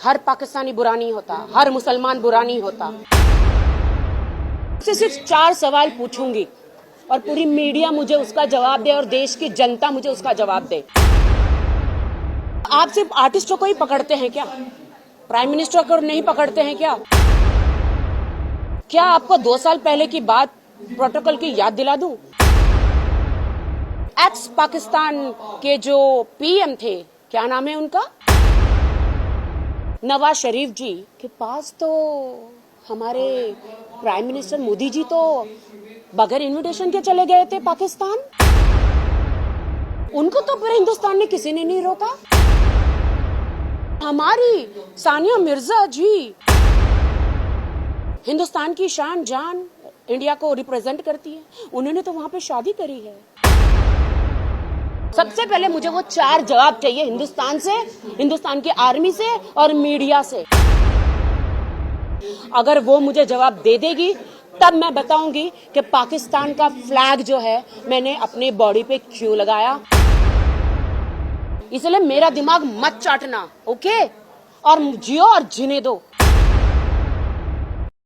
हर पाकिस्तानी बुरा नहीं होता, हर मुसलमान बुरा नहीं होता। सिर्फ 4 सवाल पूछूंगी और पूरी मीडिया मुझे उसका जवाब दे और देश की जनता मुझे उसका जवाब दे। आप सिर्फ आर्टिस्टों को ही पकड़ते हैं क्या? प्राइम मिनिस्टर को नहीं पकड़ते हैं क्या? क्या आपको 2 साल पहले की बात प्रोटोकॉल की याद दिला दूं? एक्स पाकिस्तान के जो पीएम थे, क्या नाम है उनका, नवाज शरीफ जी के पास तो हमारे प्राइम मिनिस्टर मोदी जी तो बगैर इनविटेशन के चले गए थे पाकिस्तान। उनको तो पूरे हिंदुस्तान में किसी ने नहीं रोका। हमारी सानिया मिर्जा जी हिंदुस्तान की शान जान, इंडिया को रिप्रेजेंट करती है, उन्होंने तो वहां पे शादी करी है। सबसे पहले मुझे वो 4 जवाब चाहिए हिंदुस्तान से, हिंदुस्तान की आर्मी से और मीडिया से। अगर वो मुझे जवाब दे देगी तब मैं बताऊंगी कि पाकिस्तान का फ्लैग जो है मैंने अपने बॉडी पे क्यों लगाया। इसलिए मेरा दिमाग मत चाटना, ओके? और जियो और जीने दो।